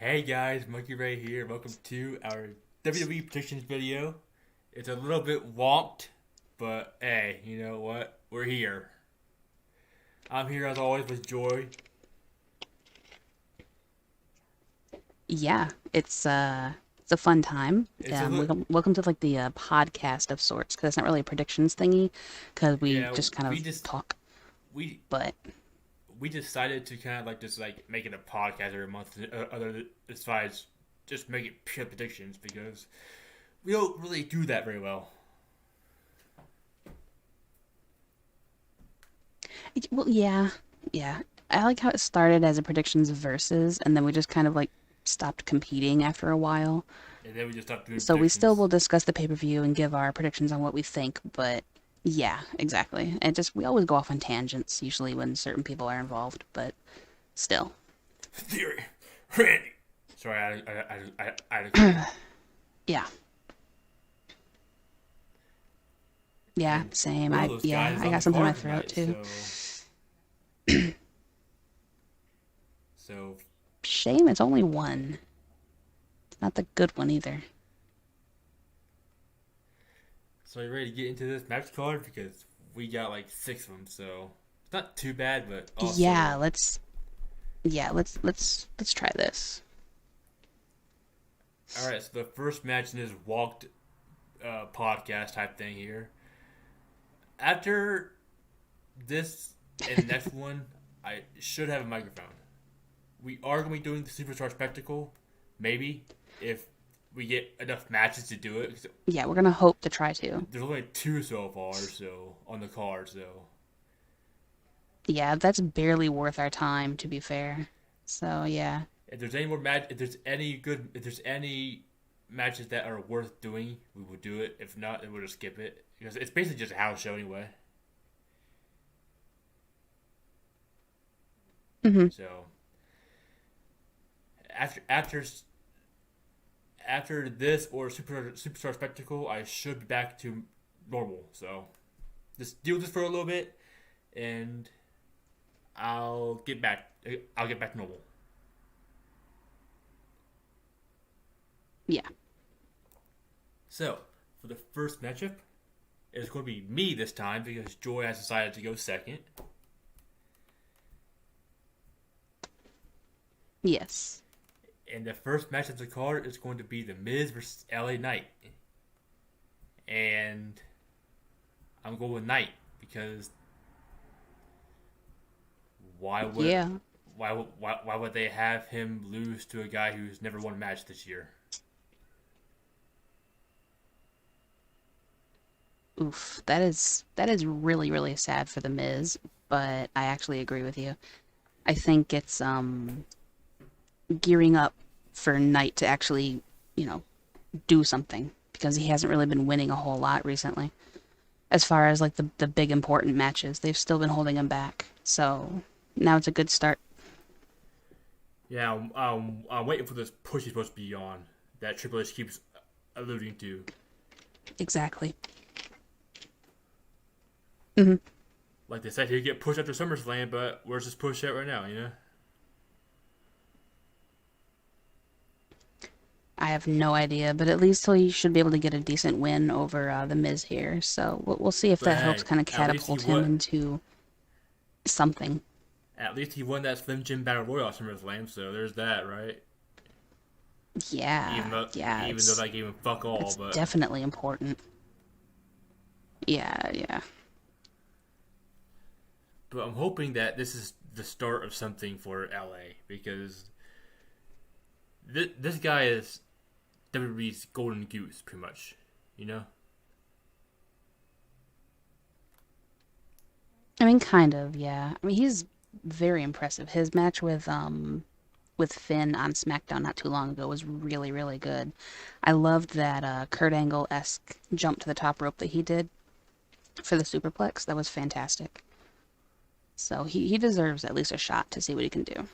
Hey guys, Monkey Ray here. Welcome to our WWE Predictions video. It's a little bit wonked, but hey, you know what? We're here. I'm here as always with Joy. Yeah, it's a fun time. It's a little, Welcome to like the podcast of sorts because it's not really a predictions thingy because we yeah. just kind We of just talk. we But we decided to kind of like just like make it a podcast every month. Other besides just make it pure predictions because we don't really do that very well. well, yeah. I like how it started as a predictions versus, and then we just kind of like stopped competing after a while. And then we just stopped doing So we still predictions. will discuss the pay-per-view and give our predictions on what we think. But yeah, exactly. And just we always go off on tangents usually when certain people are involved, but still. Theory, Randy. Sorry, I had a cold. Yeah. Yeah, And same. one of those Yeah, guys is I on got the something in my card throat tonight. too. So Shame it's only one. It's not the good one either. so you ready to get into this match card because we got like six of them. So it's not too bad, but Yeah, also let's try this. all right. So the first match in this walked podcast type thing here. After this and next one, I should have a microphone. We are going to be doing the Superstar Spectacle, maybe if we get enough matches to do it. Yeah, we're gonna hope to try to. There's only two so far, so on the card. So Yeah, that's barely worth our time to be fair. So yeah. if there's any more match, if there's any matches that are worth doing, we will do it. If not, then we'll just skip it because it's basically just a house show anyway. Hmm. So after after this or Superstar Spectacle, I should be back to normal. So just deal with this for a little bit, and I'll get back. I'll get back to normal. Yeah. So for the first matchup, it's going to be me this time because Joy has decided to go second. Yes. And the first match of the card is going to be The Miz versus LA Knight. And I'm going with Knight because why would Yeah. why would they have him lose to a guy who's never won a match this year? Oof. That is really sad for the Miz, but I actually agree with you. I think it's gearing up for Knight to actually, you know, do something because he hasn't really been winning a whole lot recently. As far as like the big important matches, they've still been holding him back. So now it's a good start. Yeah, I'm waiting for this push he's supposed to be on that Triple H keeps alluding to. Exactly. Hmm. Like they said, he'd get pushed after SummerSlam, but where's this push at right now? I have no idea, but at least he should be able to get a decent win over the Miz here. So we'll see if But that helps hey, kind of catapult him into something. at least he won that Slim Jim Battle Royal at SummerSlam, so there's that, right? Even Yeah, though yeah, even though that gave him fuck all, it's but definitely important. Yeah, yeah. I'm hoping that this is the start of something for LA because this guy is WWE's golden goose, pretty much. You know? I mean, kind of, yeah. I mean, he's very impressive. His match with Finn on SmackDown not too long ago was really good. I loved that Kurt Angle-esque jump to the top rope that he did for the superplex. That was fantastic. So he deserves at least a shot to see what he can do.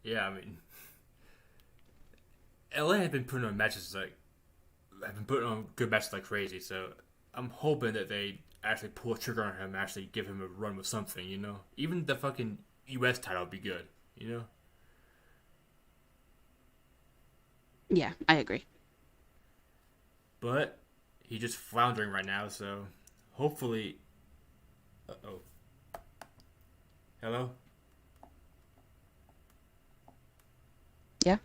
Yeah, I mean, LA has been putting on matches like have been putting on good matches like crazy. So I'm hoping that they actually pull a trigger on him, and actually give him a run with something. Even the fucking U.S. title would be good. You know? Yeah, I agree. But he's just floundering right now, so hopefully. Uh oh. Hello? Yeah.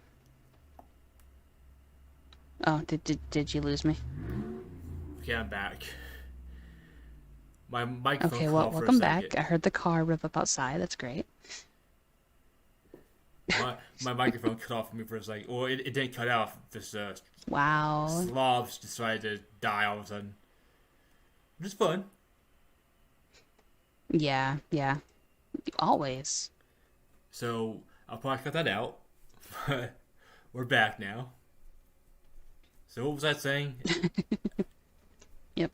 Oh, did you lose me? Okay, I'm back. My microphone Okay, cut well, off for a welcome second. back. I heard the car rip up outside. That's great. My microphone cut off for me for a second. Well, it didn't cut off. This Wow. slobs decided to die all of a sudden. Which is fun. Yeah, yeah. Always. So I'll probably cut that out. But we're back now. So what was I saying? Yep.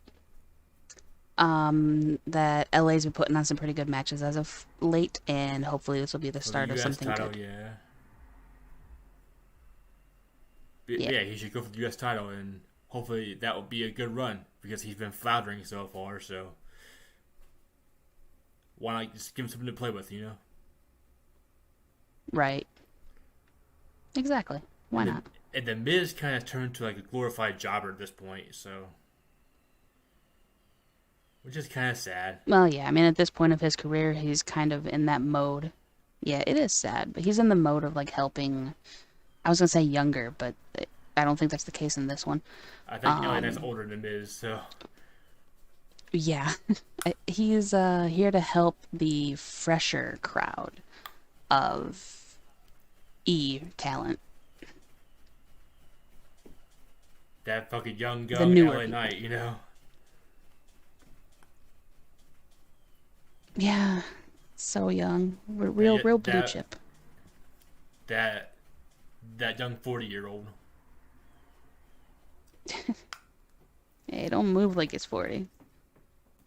That LA's been putting on some pretty good matches as of late, and hopefully this will be the For the start of U.S. something title, good. yeah. Yeah, Yeah, he should go for the U.S. title, and hopefully that will be a good run because he's been floundering so far. So why not just give him something to play with, you know? right. Exactly. Why And the not? and the Miz kind of turned to like a glorified jobber at this point, so which is kind of sad. Well, yeah, I mean, at this point of his career, he's kind of in that mode. Yeah, it is sad, but he's in the mode of like helping. I was gonna say younger, but I don't think that's the case in this one. I think LA Knight's Um, older than Miz, so yeah, he's here to help the fresher crowd of talent, that fucking young the gun newer LA people. Knight, you know, Yeah, so young, that real blue that chip. that that young 40-year-old. Hey, don't move like he's 40,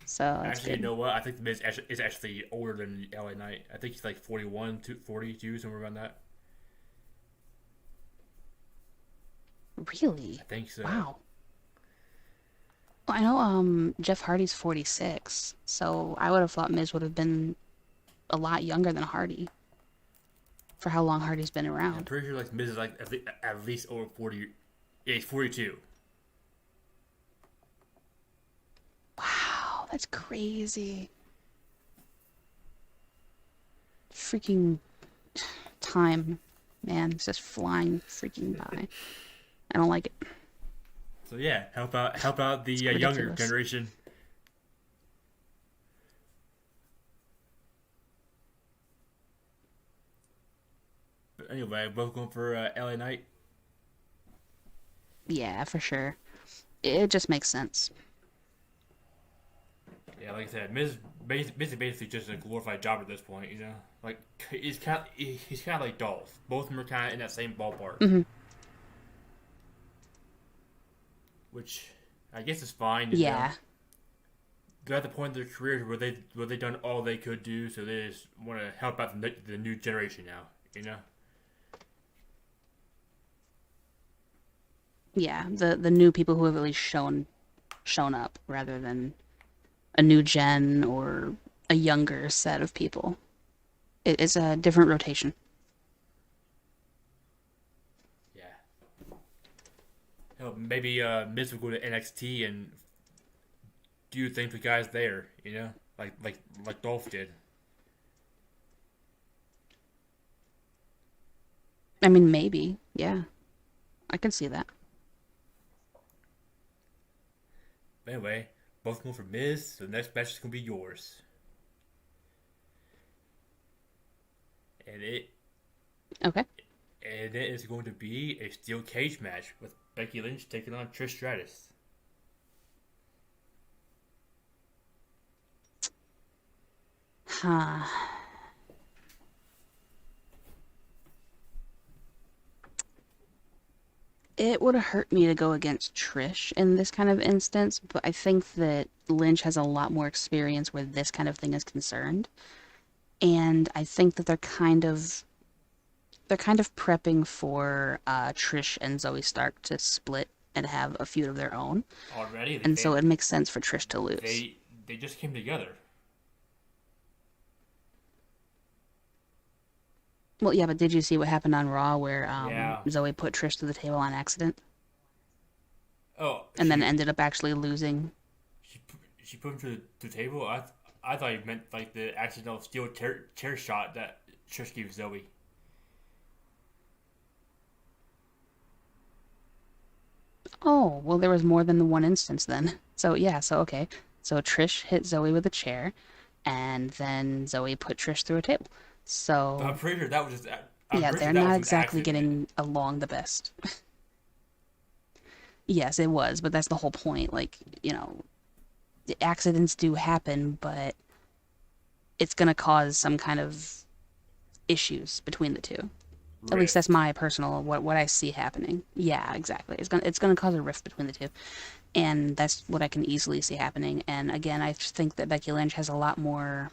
so that's Actually, you good. know what? I think the Miz is actually older than LA Knight. I think he's like 41 to 42, somewhere around that. Really? I think so. Wow. Well, I know Jeff Hardy's 46, so I would have thought Miz would have been a lot younger than Hardy for how long Hardy's been Yeah, I'm around. pretty sure like Miz is like at least over 40. Yeah, he's 42. Wow, that's crazy. Freaking time, man, it's just flying freaking by. I don't like it. So yeah, help out the It's younger ridiculous. generation. But anyway, both going for LA Knight. Yeah, for sure. It just makes sense. Yeah, like I said, Miz is basically just a glorified jobber at this point. You know, like he's kind of like Dolph. Both of them are kind of in that same ballpark, Hmm. which I guess is fine. You know, Yeah. they're at the point of their careers where they done all they could do, so they just want to help out the new generation now. You know. Yeah, the new people who have at least shown up rather than a new gen or a younger set of people. It's a different rotation. Yeah. Hell, maybe Miz will go to NXT and do things with guys there. You know, like Dolph did. I mean, maybe. Yeah, I can see that. But anyway, both going for Miz, so the next match is gonna be yours, and Okay. it is going to be a steel cage match with Becky Lynch taking on Trish Stratus. Huh. It would have hurt me to go against Trish in this kind of instance, but I think that Lynch has a lot more experience where this kind of thing is concerned. And I think that they're kind of prepping for Trish and Zoe Stark to split and have a feud of their own. Already, And so it makes sense for Trish to lose. they just came together. Well, yeah, but did you see what happened on Raw where Yeah. Zoe put Trish through the table on accident Oh, and then ended up actually losing? she she put him to the table. I thought he meant like the accidental steel chair shot that Trish gave Zoe. Oh, well, there was more than the one instance then. So yeah, so okay. So Trish hit Zoe with a chair, and then Zoe put Trish through a table. But So I'm yeah, pretty sure they're that was not an exactly accident. getting along the best. Yes, it was, but that's the whole point. Like, accidents do happen, but it's gonna cause some kind of issues between the two. At least that's Rift. my personal what I see happening. Yeah, exactly. It's gonna cause a rift between the two, and that's what I can easily see happening. And again, I think that Becky Lynch has a lot more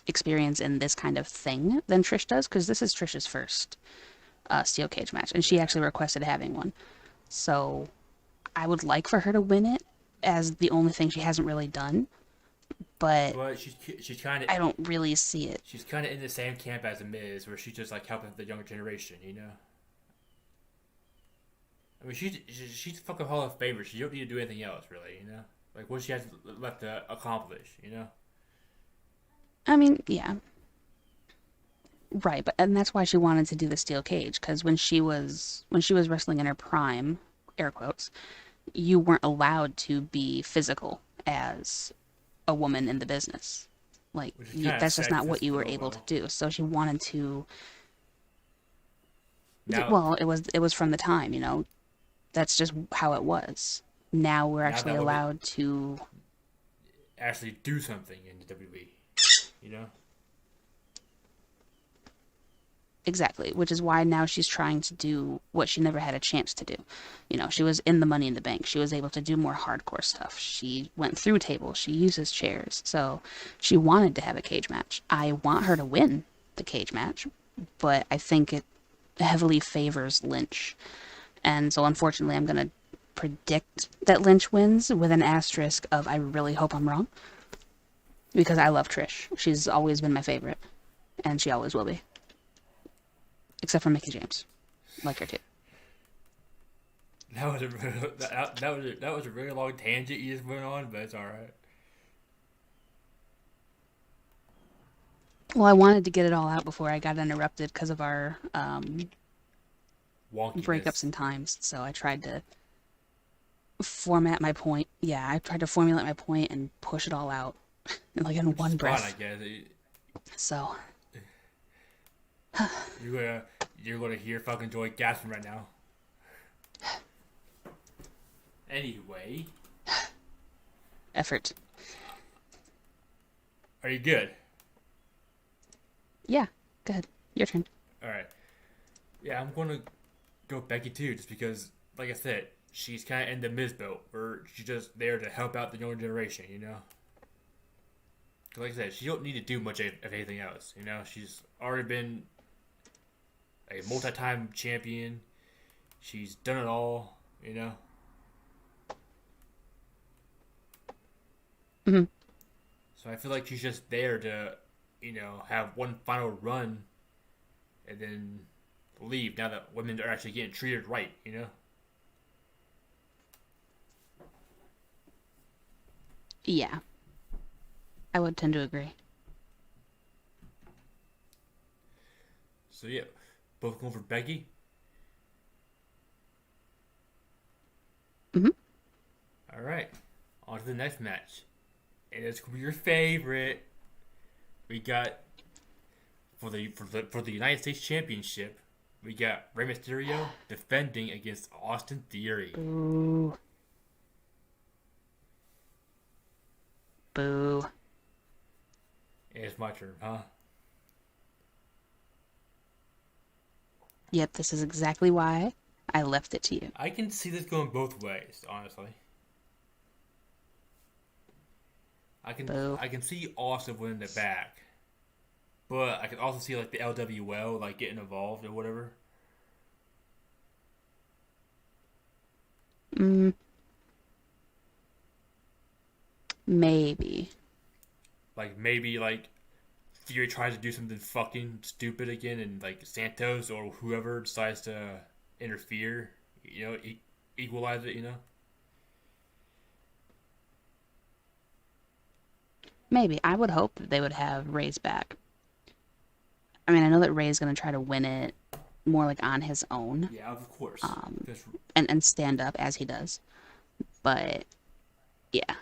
experience in this kind of thing than Trish does because this is Trish's first steel cage match, and she Yeah. actually requested having one. So I would like for her to win it as the only thing she hasn't really done, but But I don't really see it. she's kind of in the same camp as the Miz, where she's just like helping the younger generation. I mean, she's a fucking Hall of Famer. She don't need to do anything else, really. Like what she has left to accomplish. I mean, yeah, right, but and that's why she wanted to do the steel cage because when she was wrestling in her prime, air quotes, you weren't allowed to be physical as a woman in the business. Like Which is kind of that's just not what sexist, you but were oh able to well. do. So she wanted to. Now, Well, it was from the time, that's just how it was. Now we're now actually that women allowed to. actually do something in the WWE. You know, Exactly, which is why now she's trying to do what she never had a chance to do. She was in the Money in the Bank. She was able to do more hardcore stuff. She went through tables. She uses chairs. So she wanted to have a cage match. I want her to win the cage match, but I think it heavily favors Lynch. And so unfortunately, I'm going to predict that Lynch wins with an asterisk of I really hope I'm wrong because I love Trish. She's always been my favorite, and she always will be, except for Mickey James. Like her too. that was a really long tangent you just went on, but it's all right. Well, I wanted to get it all out before I got interrupted because of our breakups Wonkiness. in times. So I tried to format my point. Yeah, I tried to formulate my point and push it all out in Which is one fine, I breath. guess. So You're gonna you're gonna hear fucking Joy gasping right now. Anyway, effort. are you good? Yeah, go ahead. Your turn. All right. Yeah, I'm gonna go Becky too, just because, like I said, she's kind of in the Miz belt, where she's just there to help out the younger generation. 'Cause like I said, she don't need to do much of anything else. She's already been a multi-time champion. She's done it all. Hmm. So I feel like she's just there to, have one final run and then leave. Now that women are actually getting treated right. Yeah, I would tend to agree. So yeah, both going for Becky. Hmm. All right, on to the next match, and it's gonna be your favorite. We got for the United States Championship. We got Rey Mysterio defending against Austin Theory. Boo. Boo. And it's my turn, huh? Yep, this is exactly why I left it to you. I can see this going both ways, honestly. I can Boo. I can see Austin winning it back, but I can also see like the LWL like getting involved or whatever. Mm, maybe. Like maybe like Theory tries to do something fucking stupid again, and like Santos or whoever decides to interfere, equalize it. Maybe. I would hope that they would have Ray's back. I mean, I know that Ray's going to try to win it more like on his own, Yeah, of course. um, Because and stand up as he does. But yeah,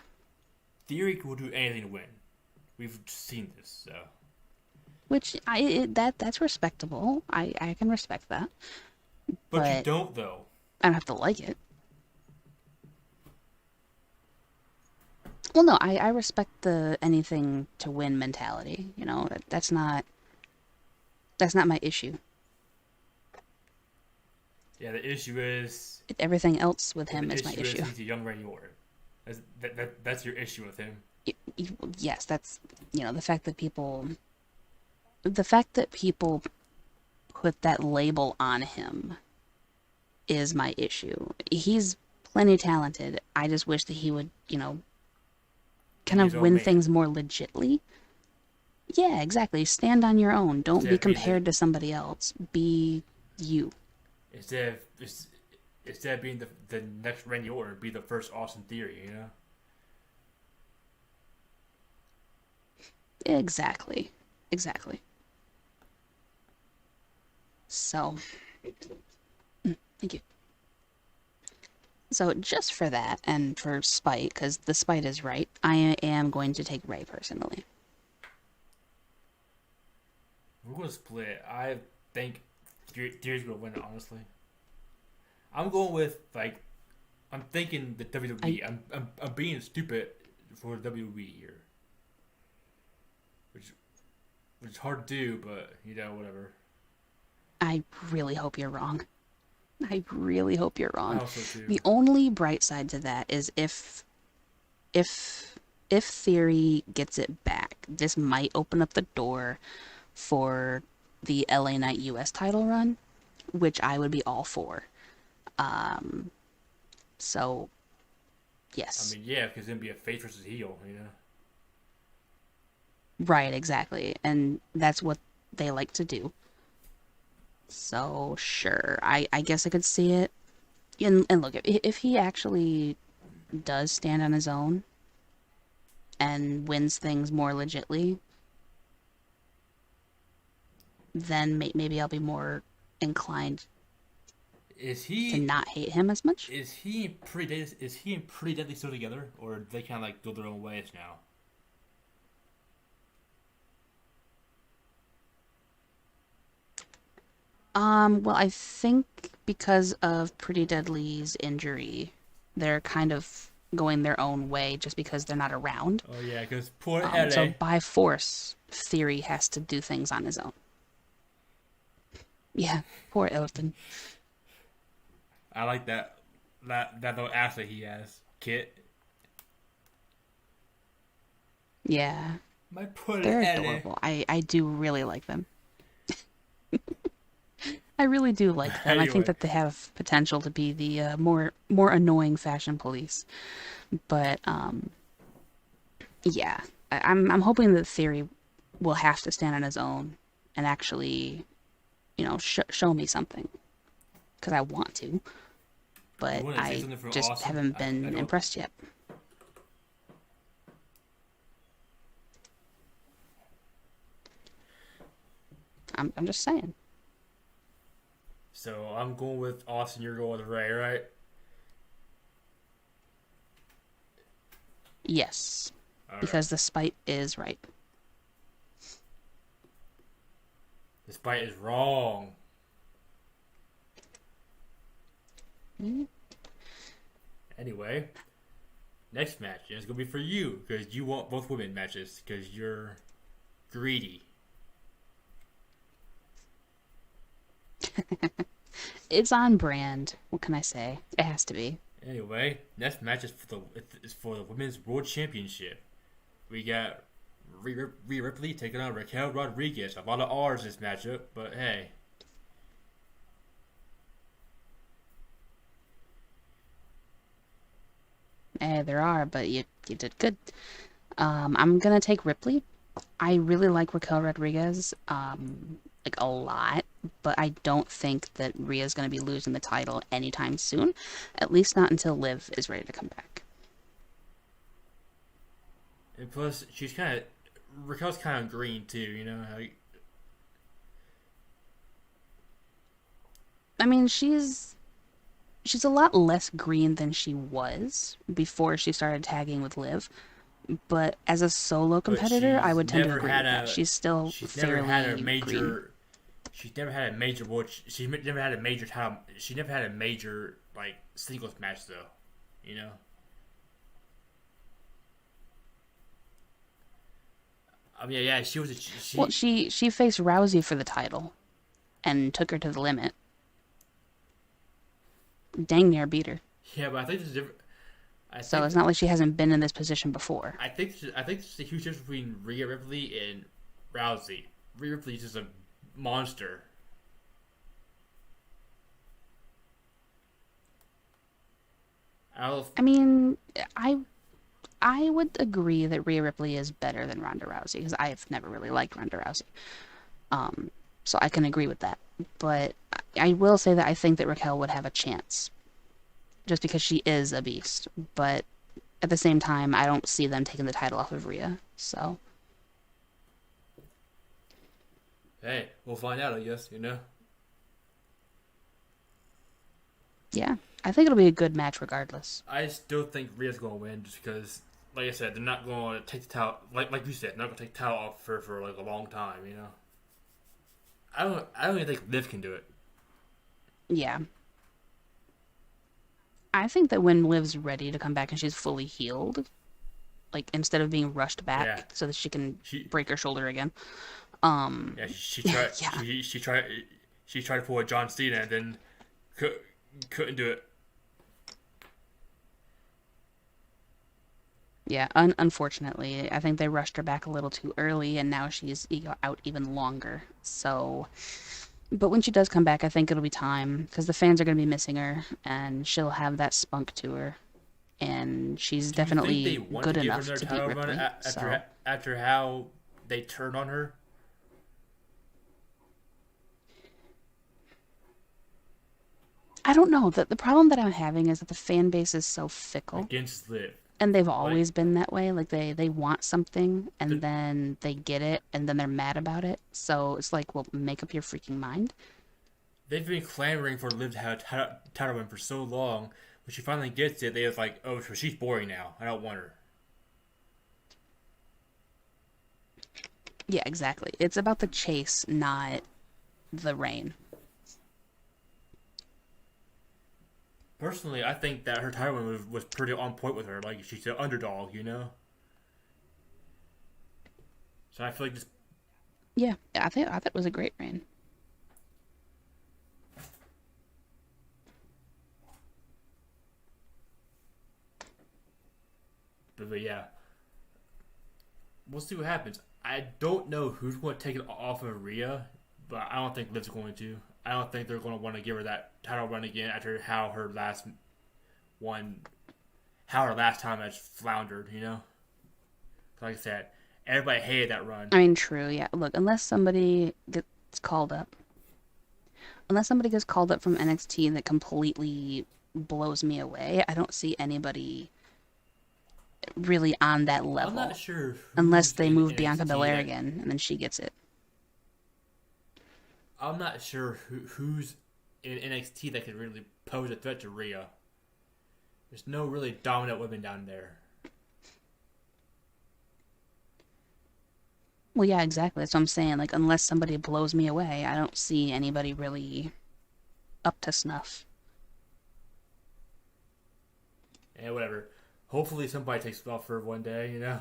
Theory will do anything to win. We've seen this, so. which that's respectable. I can respect that, But you but don't, though. I don't have to like it. Well, no, I respect the anything to win mentality. That's not my issue. Yeah, the issue is. Everything else with Yeah, him the is my issue is issue. he's a young Randy Orton. That's your issue with him. Yes, that's the fact that people put that label on him is my issue. He's plenty talented. I just wish that he would, kind Be his of own win man. things more legitly. Yeah, exactly. Stand on your own. Don't Instead be of being the compared to somebody else. Be you. instead of instead of being the next Randy Orton, be the first Austin Theory. Exactly. Exactly. So, thank you. So, just for that and for spite, because the spite is right, I am going to take Ray personally. We're gonna split. I think Theory's gonna win it. Honestly, I'm going with like I'm thinking the I WWE. I'm being stupid for WWE here, which which is hard to do, but whatever. I really hope you're wrong. I really hope you're I wrong. also too. The only bright side to that is if if Theory gets it back, this might open up the door for the LA Knight US title run, which I would be all for. Um, so I yes. mean, yeah, because it'd be a face versus heel. Right, exactly. And that's what they like to do. So sure, I guess I could see it. And look, if he actually does stand on his own and wins things more legitly, then maybe I'll be more inclined Is to he not hate him as much. is he and Pretty Deadly still together, or do they kind of like go their own ways now? Well, I think because of Pretty Deadly's injury, they're kind of going their own way just because they're not around. Oh yeah, because poor So LA. by force, Theory has to do things on his own. Yeah, poor Elton. I like that little athlete he has, Kit. Yeah, My poor they're LA. adorable. I do really like them. I really do like them. I think Anyway, that they have potential to be the more annoying fashion police. But yeah, I'm hoping that Theory will have to stand on his own and actually, show me something because I want to, you but want to say I something for just Austin? haven't I been don't. impressed yet. I'm just saying. So I'm going with Austin. You're going with Ray, right? Yes, All right. because the spite is right. This fight is wrong. Mm. Anyway, next match is gonna be for you because you want both women matches because you're greedy. It's on brand. What can I say? It has to be. Anyway, next match is for the women's world championship. We got Rhea Ripley taking on Raquel Rodriguez. A lot of R's this matchup, but hey, There are, but you did good. I'm gonna take Ripley. I really like Raquel Rodriguez, like a lot, but I don't think that Rhea's going to be losing the title anytime soon. At least not until Liv is ready to come back. And plus, she's kind of Raquel's kind of green too. You know, I mean, she's a lot less green than she was before she started tagging with Liv, but as a solo but competitor, I would tend to agree with that. She's still she's never had a fairly green. major she's never had a major she's never had a major title she never had a major like singles match though, you know. I mean, yeah, she was Well, she she faced Rousey for the title and took her to the limit. Dang near beat her. yeah, but I think there's a different. I So think it's not like she hasn't been in this position before. I think there's a huge difference between Rhea Ripley and Rousey. Rhea Ripley is just a monster. I don't. I mean, I I would agree that Rhea Ripley is better than Ronda Rousey because I've never really liked Ronda Rousey. Um, so I can agree with that. But I will say that I think that Raquel would have a chance just because she is a beast. But at the same time, I don't see them taking the title off of Rhea. So Hey, we'll find out. I guess you know. yeah, I think it'll be a good match regardless. I still think Rhea's gonna win just because, like I said, they're not gonna take the title. Like you said, they're not gonna take the title off for like a long time. You know. I don't even think Liv can do it. Yeah, I think that when Liv's ready to come back and she's fully healed, like instead of being rushed Yeah, back so that she can she break her shoulder again. yeah she tried Yeah, she tried to pull a John Cena and then could, couldn't do it. yeah. Unfortunately, I think they rushed her back a little too early, and now she's out even longer. So, but when she does come back, I think it'll be time because the fans are going to be missing her, and she'll have that spunk to her, and she's Do you think they definitely want to good give her enough their to beat title run Ripley. So, after how they turned on her I don't know. The problem that I'm having is that the fan base is so fickle, against Liv? and they've Like always been that way. Like they want something, and the, then they get it, and then they're mad about it. So it's like, well, make up your freaking mind. they've been clamoring for Liv to have a title run for so long. When she finally gets it, they was like, "Oh, so she's boring now. I don't want her." Yeah, exactly. It's about the chase, not the reign. Personally, I think that her title run was pretty on point with her. Like she's an underdog, you know. So I feel like just, Yeah, I thought it was a great reign. but yeah, we'll see what happens. I don't know who's going to take it off of Rhea, but I don't think Liv's going to. I don't think they're going to want to give her that title run again after one, how her last time has floundered. You know, like I said, everybody hated that run. I mean, true. Yeah. Look, unless somebody gets called up from NXT that completely blows me away, I don't see anybody really on that I'm not level sure unless who's they in move Bianca NXT Belair that. again and then she gets it. I'm not sure who's in NXT that could really pose a threat to Rhea. There's no really dominant women down there. Well, yeah, exactly. That's what I'm saying. Like, unless somebody blows me away, I don't see anybody really up to snuff. And whatever. Hopefully somebody takes it off for one day, you know?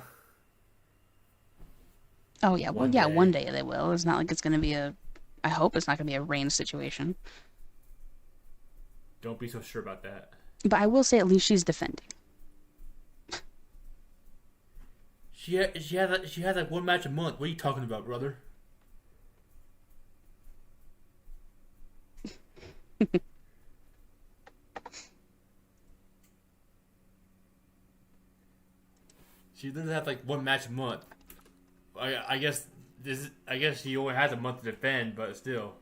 Oh yeah, well One yeah, one day. day they will. It's not like it's gonna be a. I hope it's not gonna be a rain situation. Don't be so sure about that. But I will say at least she's defending. She had like one match a month. What are you talking about, brother? She literally had like one match a month. I guess this. I guess he only has a month to defend, but still,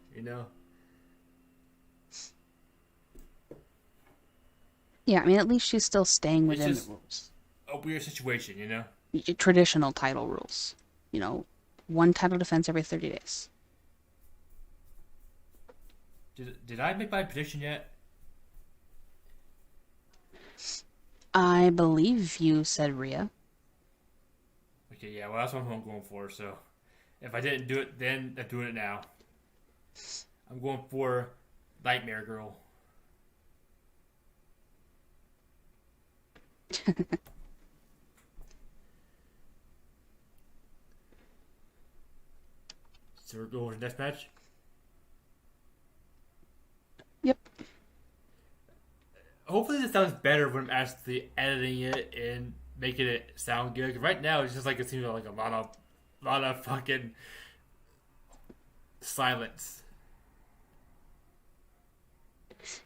Yeah, I mean, at least she's still staying it's within the just rules. a weird situation. Traditional title rules. You know, one title defense every 30 days. Did I make my prediction yet? I believe you said Rhea. Okay, yeah. Well, that's what I'm going for. So, if I didn't do it then, I'm doing it now. I'm going for Nightmare Girl. So we're going to the next match. Yep. Hopefully, this sounds better when I'm actually editing it and making it sound good. 'Cause right now, it's just like it seems like a lot of fucking silence.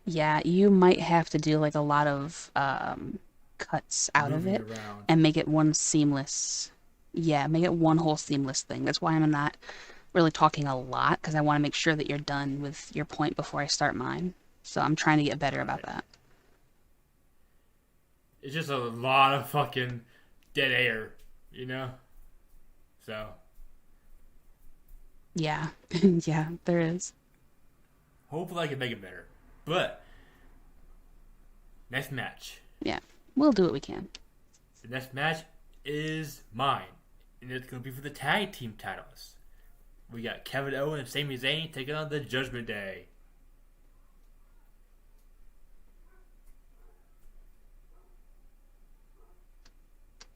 Yeah, you might have to do like a lot of cuts out of Moving it around. and make it one seamless. Yeah, make it one whole seamless thing. That's why I'm not really talking a lot because I want to make sure that you're done with your point before I start mine. So I'm trying to get better about Right. that. It's just a lot of fucking dead air, you know? So, Yeah, yeah, there is. hopefully I can make it better. But, next match. Yeah, we'll do what we can. The next match is mine. And it's going to be for the tag team titles. We got Kevin Owens and Sami Zayn taking on the Judgment Day.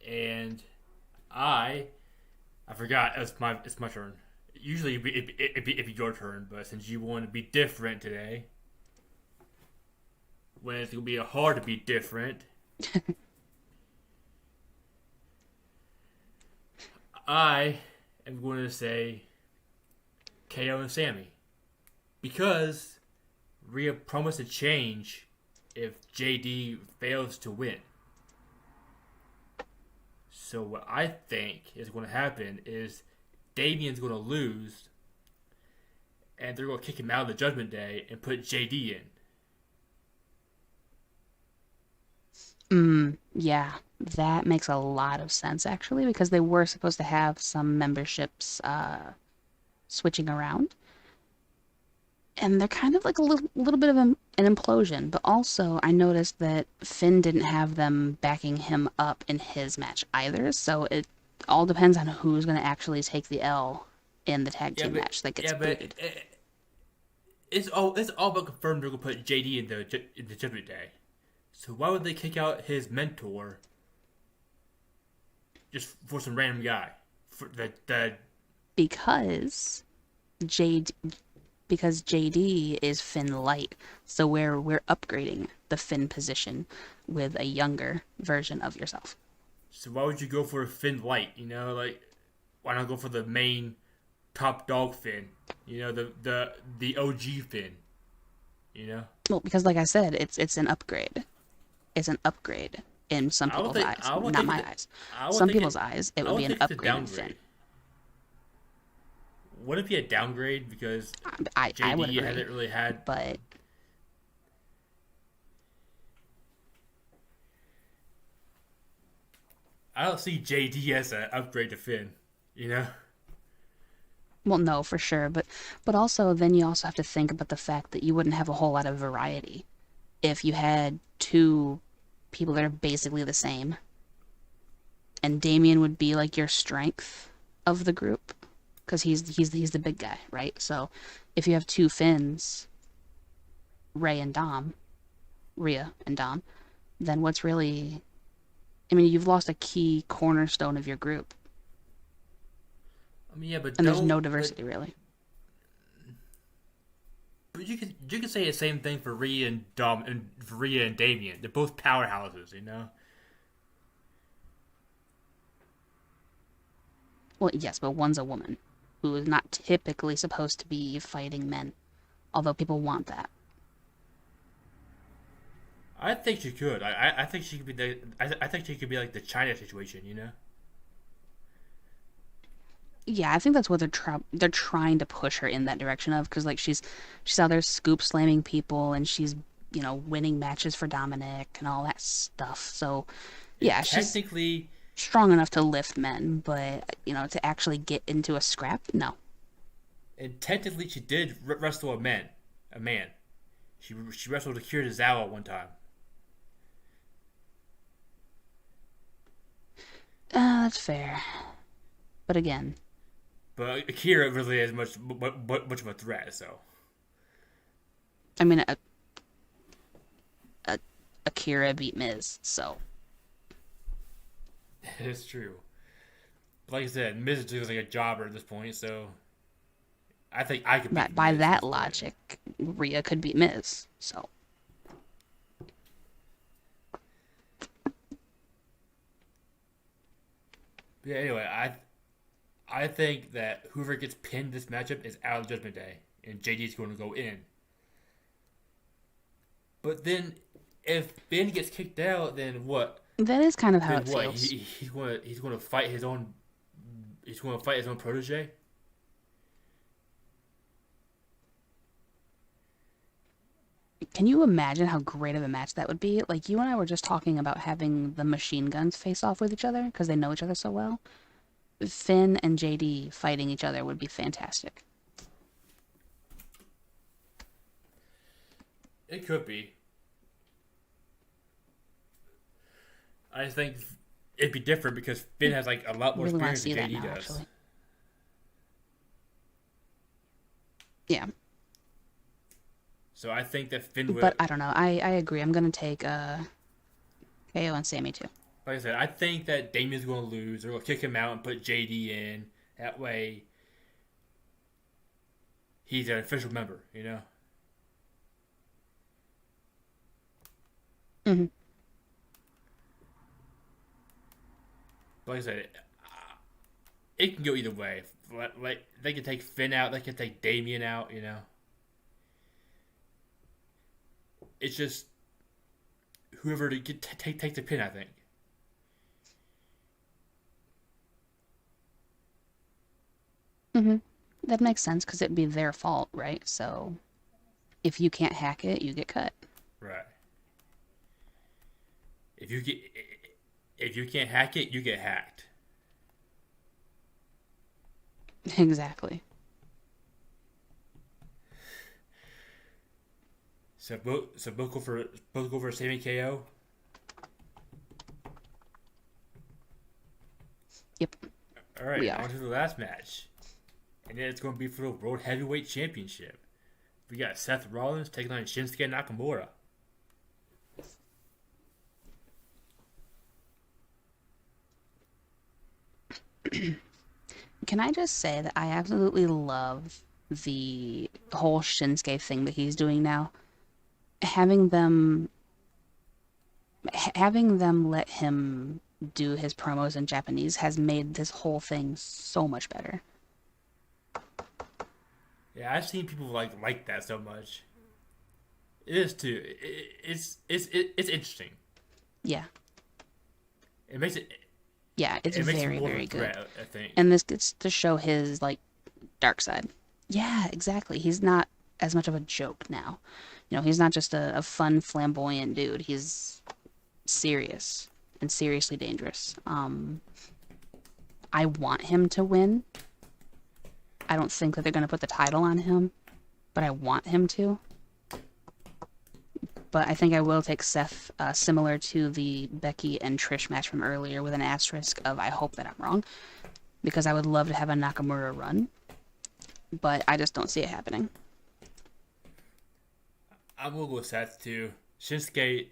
And I forgot it's my turn. Usually it'd be your turn, but since you want to be different today, when it's gonna be hard to be different, I am going to say KO and Sammy because Rhea promised to change if JD fails to win. So what I think is going to happen is Damien's going to lose, and they're going to kick him out of the Judgment Day and put JD in. Yeah, that makes a lot of sense actually because they were supposed to have some memberships switching around. And they're kind of like a little bit of an implosion. But also, I noticed that Finn didn't have them backing him up in his match either. So it all depends on who's going to actually take the L in the tag Yeah, team but match that gets yeah, but booted. it's all about confirmed. They're going to put JD in the Judgment Day. So why would they kick out his mentor just for some random guy? For the Because Jade, because JD is Finn Light, so we're upgrading the Finn position with a younger version of yourself. So why would you go for a Finn Light? Like why not go for the main top dog Finn? The OG Finn. Well, because like I said, it's an upgrade. It's an upgrade in some I would people's think eyes, I would not think my it, eyes. I would Some think people's it eyes, it I would would be an think it's a upgrade in Finn. downgrade. Would it be a downgrade because I would JD agree, hasn't really had? but I don't see JD as an upgrade to Finn. You know. well, no, for sure. But also then you also have to think about the fact that you wouldn't have a whole lot of variety if you had two people that are basically the same, and Damien would be like your strength of the group because he's the big guy, right? So if you have two Finns, Ray and Dom, Rhea and Dom, then what's really I mean, you've lost a key cornerstone of your group, I mean, yeah, but and there's no don't. But diversity really. but you could say the same thing for Rhea and Dom and for Rhea and Damien. They're both powerhouses. Well, yes, but one's a woman who is not typically supposed to be fighting men, although people want that. I think she could. I think she could be I think she could be like the China situation. Yeah, I think that's what they're trying to push her in that direction of, because like she's out there scoop slamming people, and she's winning matches for Dominic and all that stuff. So And yeah, she's technically, strong enough to lift men, but to actually get into a scrap, no. she did wrestle a man. She wrestled Akira Tozawa one time. That's fair, but again, But Akira really is much of a threat. So I mean, a Akira beat Miz, so it's true. But like I said, Miz is just like a jobber at this point. So I think I could beat by Miz at that this point. logic, Rhea could beat Miz. So But yeah. Anyway, I think that whoever gets pinned this matchup is out of Judgment Day, and JD's going to go in. But then, if Ben gets kicked out, then what? that is kind of how Then it what? feels. He's going to fight his own. He's going to fight his own protege. Can you imagine how great of a match that would be? Like, you and I were just talking about having the machine guns face off with each other because they know each other so well. Finn and JD fighting each other would be fantastic. It could be. I think it'd be different because Finn has like a lot more Really want to experience than see that JD now, does. actually. Yeah, So I think that Finn would. but I don't know. I agree. I'm gonna take KO and Sammy too. Like I said, I think that Damien's going to lose. They're going to kick him out and put JD in. That way, he's an official member. You know. Hmm. Like I said, it can go either way. Like they can take Finn out, they can take Damien out. You know, it's just whoever to take the pin. I think. Hmm. That makes sense because it'd be their fault, right? So if you can't hack it, you get cut. Right. If you get if you can't hack it, you get hacked. Exactly. So both go for Sammy KO. Yep, All right, we on are. to the last match, and then it's going to be for the World Heavyweight Championship. We got Seth Rollins taking on Shinsuke Nakamura. Can I just say that I absolutely love the whole Shinsuke thing that he's doing now? Having them having them let him do his promos in Japanese has made this whole thing so much better. Yeah, I've seen people like that so much. It is too. It's interesting. Yeah. It makes it Yeah, it's it makes him very, more of a very good. threat. I think. And this gets to show his like dark side. Yeah, exactly. He's not as much of a joke now. He's not just a fun, flamboyant dude. He's serious and seriously dangerous. I want him to win. I don't think that they're going to put the title on him, but I want him to. But I think I will take Seth, similar to the Becky and Trish match from earlier, with an asterisk of I hope that I'm wrong, because I would love to have a Nakamura run, but I just don't see it happening. I'm gonna go with Seth too. Shinsuke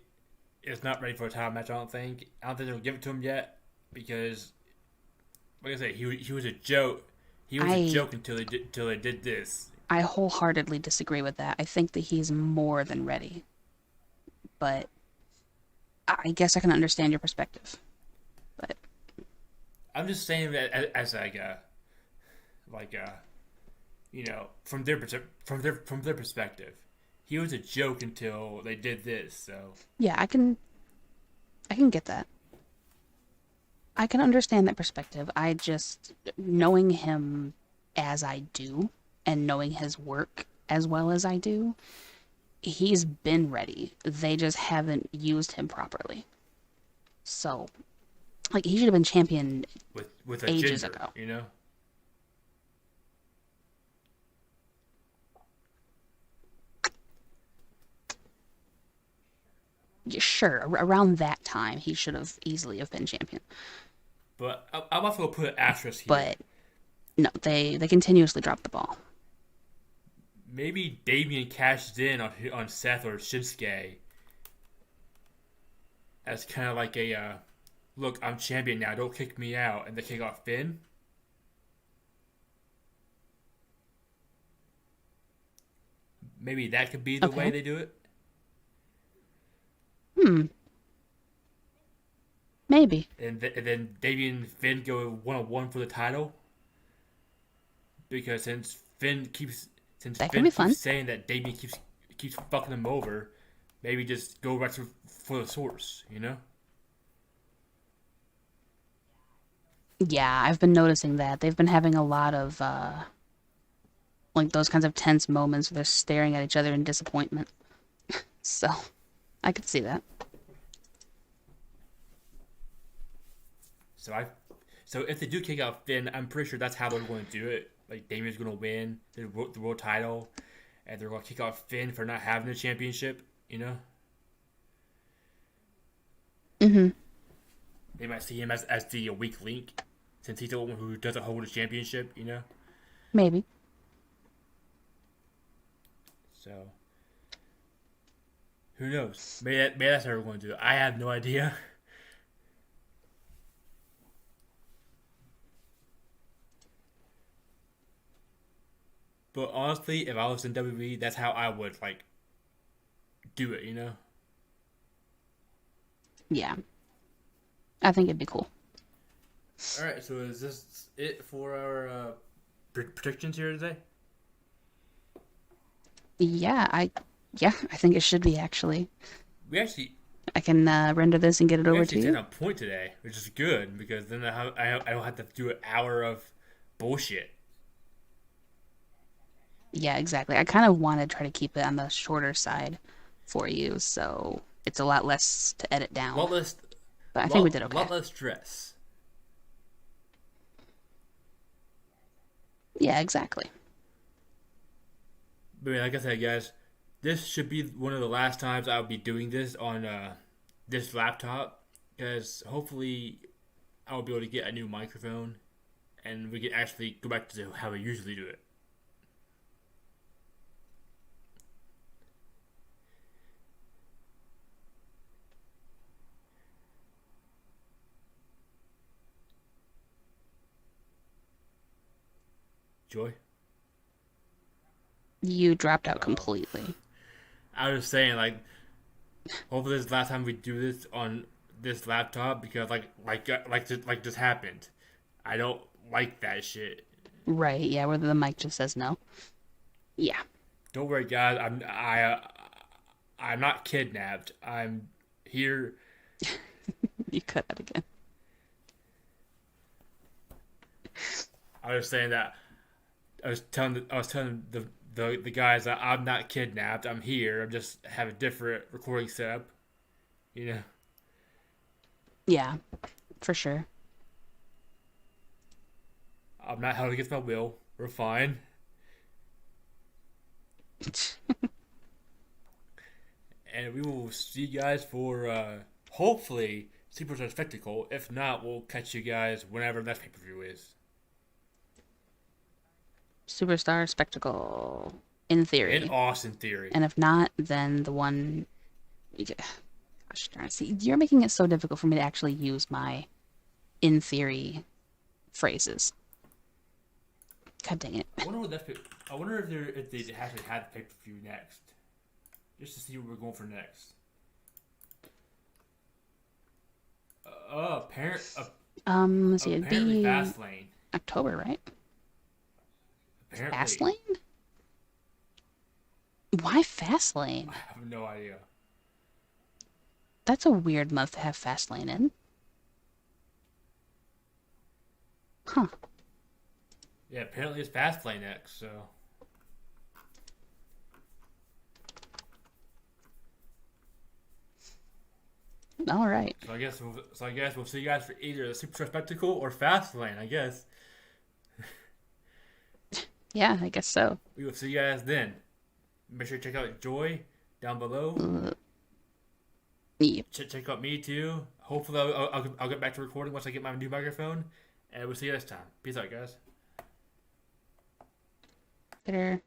is not ready for a title match. I don't think. I don't think they'll give it to him yet because, like I said, he was a joke. He was a I joke until they did this. I wholeheartedly disagree with that. I think that he's more than ready, but I guess I can understand your perspective. But I'm just saying that as like from their perspective, he was a joke until they did this. So yeah, I can get that. I can understand that perspective. I just, knowing him as I do and knowing his work as well as I do, he's been ready. They just haven't used him properly. So, like, he should have been champion With a ages gender, ago. you know. Yeah, sure, around that time, he should have easily have been champion. But I'm also gonna put an asterisk here. But no, they continuously drop the ball. Maybe Damien cashed in on Seth or Shinsuke as kind of like a look, I'm champion now. Don't kick me out, and they kick off Finn. Maybe that could be the way Okay. they do it. Hmm. Maybe. And then Damien and Finn go 1-on-1 for the title because since That could Finn be keeps fun. saying that Damien keeps fucking him over, maybe just go right for the source, you know? Yeah, I've been noticing that. They've been having a lot of like those kinds of tense moments where they're staring at each other in disappointment. So, I could see that. So I so if they do kick out Finn, I'm pretty sure that's how they're going to do it. Like Damien's going to win the world title, and they're going to kick out Finn for not having a championship. You know, Mm-hmm. they might see him as the weak link, since he's the one who doesn't hold a championship. You know, Maybe. so who knows? Maybe that's how we're going to do it. I have no idea. But honestly, if I was in WWE, that's how I would like do it. You know. Yeah. I think it'd be cool. All right. So is this it for our predictions here today? Yeah, I think it should be actually. We actually I can render this and get it we over to actually stayed you. on point today, which is good because then I don't have to do an hour of bullshit. Yeah, exactly. I kind of want to try to keep it on the shorter side for you, so it's a lot less to edit down. Lot less, But I think we did okay. lot less stress. Yeah, exactly. But I mean, like I said, guys, this should be one of the last times I'll be doing this on this laptop because hopefully I'll be able to get a new microphone and we can actually go back to how we usually do it. Joy? You dropped out Oh, completely. I was saying like hopefully this is the last time we do this on this laptop because like this happened. I don't like that shit. Right, yeah, where the mic just says no. Yeah, Don't worry, guys. I'm not kidnapped. I'm here. you cut out again. I was saying that I was telling the guys that I'm not kidnapped. I'm here. I just have a different recording setup. You know, Yeah, for sure. I'm not held against my will. We're fine. And we will see you guys for hopefully Superstar Spectacle. If not, we'll catch you guys whenever the next pay per view is. Superstar spectacle, in In theory. Austin Theory. And if not, then the one. Gosh darn it. See, you're making it so difficult for me to actually use my in theory phrases. God dang it. I wonder if they actually had the pay per view next, just to see what we're going for next. Let's see, it'd Apparently be Fastlane. October, right? Apparently, Fastlane? Why Fastlane? I have no idea. That's a weird month to have Fastlane in. Huh. Yeah, apparently it's Fastlane next. So All right. I guess we'll see you guys for either the Superstar Spectacle or Fastlane. I guess Yeah, I guess so. we will see you guys then. Make sure to check out Joy down below. Uh, yep. Check out me too. Hopefully, I'll get back to recording once I get my new microphone. And we'll see you next time. Peace out, guys. Later.